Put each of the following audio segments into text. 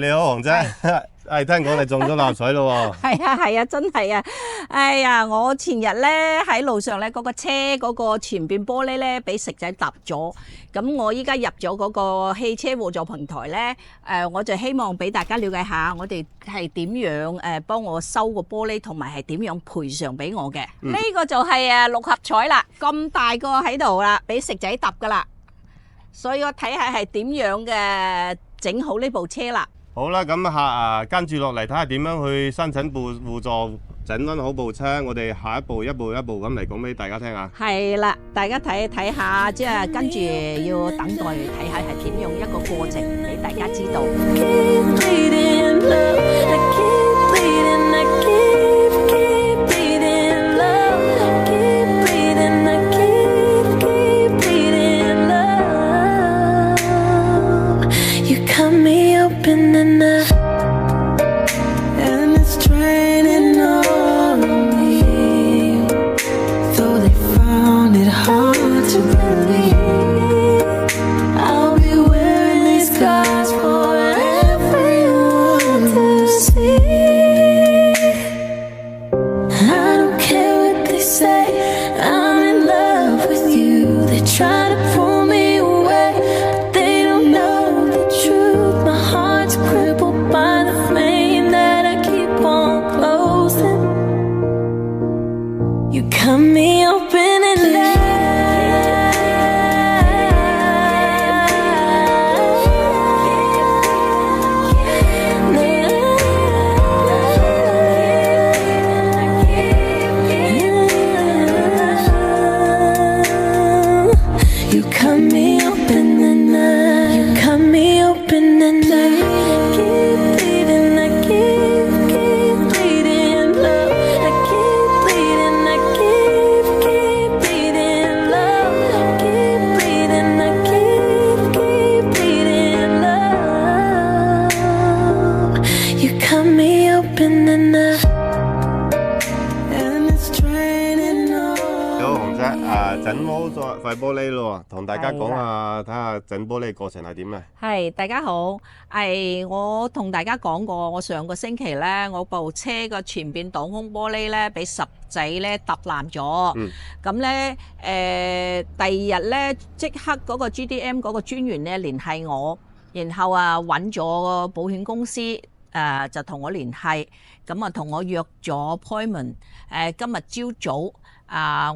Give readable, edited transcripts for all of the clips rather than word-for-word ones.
你好，黃姐，係聽講你中咗六合彩咯喎。係啊，真係啊！哎呀，我前日咧喺路上咧，嗰個車嗰個前邊玻璃咧俾食仔揼咗。咁我依家入咗嗰個汽車互助平台咧，我就希望俾大家了解下，我哋係點樣幫我收個玻璃，同埋係點樣賠償俾我嘅。呢個就係六合彩啦，咁大個喺度啦，俾食仔揼噶啦。所以我睇下係點樣嘅整好呢部車啦。好啦，咁跟住落嚟睇下點樣去申請互助整翻好部車。我哋下一步一步咁嚟講俾大家聽下。係啦，大家睇下，即係跟住要等待睇下係點樣一個過程俾大家知道。整好咗塊玻璃咯，同大家講下，睇下整玻璃嘅過程係點嘅。係，大家好，我同大家講過，我上個星期咧，我部車個前邊擋風玻璃咧，俾十仔咧揼爛咗。咁咧，第二日咧，即刻嗰個 GDM 嗰個專員咧聯繫我，然後揾咗個保險公司，就同我聯繫，咁同我約咗 appointment。今日朝早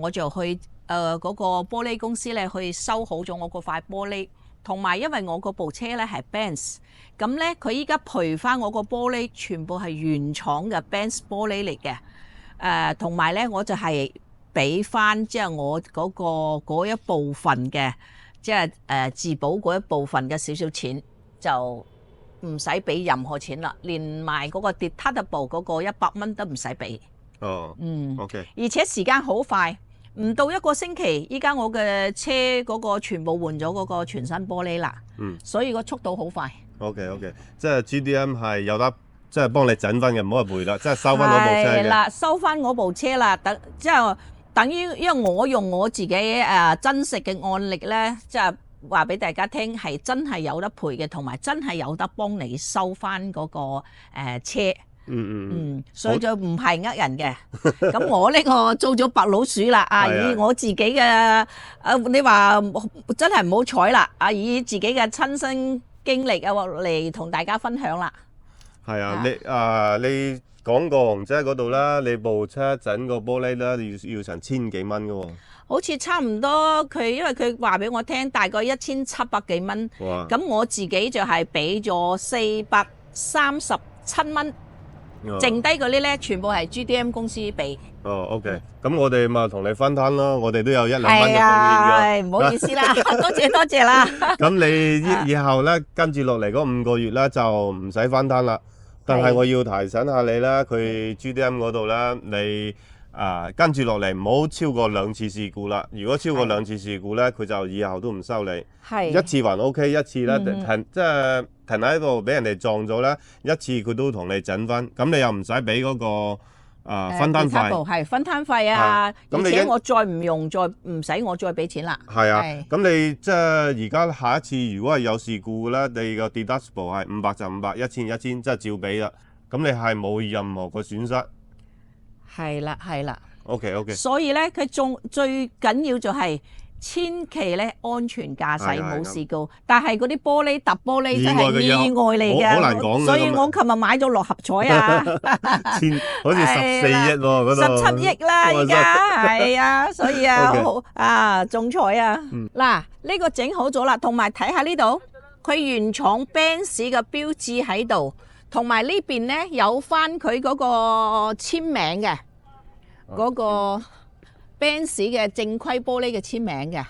我就去。嗰個玻璃公司咧去修好咗我嗰塊玻璃，同埋因為我嗰部車咧係 Benz， 咁咧佢依家賠翻我個玻璃全部係原廠嘅 Benz 玻璃嚟嘅，同埋咧我就係俾翻即係我嗰一部分嘅，即係自保嗰一部分嘅少少錢，就唔使俾任何錢啦，連埋嗰個 deductible 嗰個100蚊都唔使俾。哦，OK。而且時間好快。唔到一個星期，依家我嘅車嗰個全部換咗嗰個全新玻璃啦，所以個速度好快。OK， 即係 GDM 係有得即係幫你整翻嘅，唔好話賠啦，即係收翻我部車嘅。係啦，收翻我部車啦，等於因為我用我自己真實嘅案例咧，即係話俾大家聽，係真係有得賠嘅，同埋真係有得幫你收翻嗰個車。所以就唔係人嘅。咁我呢個做咗白老鼠啦，以我自己嘅你話真係唔好彩啦，以自己嘅親身經歷嚟同大家分享啦。係你講過紅姐嗰度啦，你部車整個玻璃啦，要成千幾蚊㗎喎。好似差唔多，因為佢話俾我聽，大概1700幾蚊。咁我自己就係俾咗437蚊。剩低嗰啲咧，全部係 GDM 公司俾。OK， 咁我哋咪同你分攤咯，我哋都有1-2蚊嘅貢獻㗎。唔好意思啦，多謝啦。咁你以後咧，跟住落嚟嗰5個月咧，就唔使分攤啦。但係我要提醒下你啦，佢 GDM 嗰度咧，你跟住落嚟唔好超過2次事故啦。如果超過2次事故咧，佢就以後都唔收你。一次還 OK， 一次咧即係停喺度俾人哋撞咗咧，一次佢都同你整翻。咁你又唔使俾嗰個分攤費，係分攤費啊！咁而且我再唔用，再唔使我再俾錢啦。係啊，咁你即係而家下一次如果係有事故咧，你個 deductible 係500就500，1000，即係照俾啦。咁你係冇任何個損失。係啦，係啦。OK。所以咧，佢仲最緊要就係千祈咧安全駕駛冇事故。但係嗰啲玻璃揼玻璃真係意外嚟嘅，好難講嘅。所以我琴日買咗六合彩啊，好似14億喎嗰度，17億啦而家，係啊，所以啊好中彩啊！嗱，呢個整好咗啦，同埋睇下呢度，佢原廠 Benz 嘅標誌喺度，同埋呢邊咧有翻佢嗰個簽名嘅。嗰個 Benz 嘅正規玻璃嘅簽名嘅，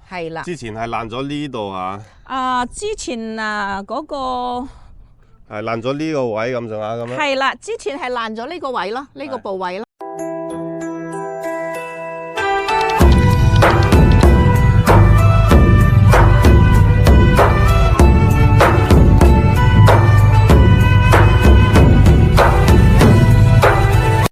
係啦。之前係爛咗呢度嚇。之前嗰個係爛咗呢個位咁上下咁樣。係啦，之前係爛咗呢個位咯，呢個部位咯。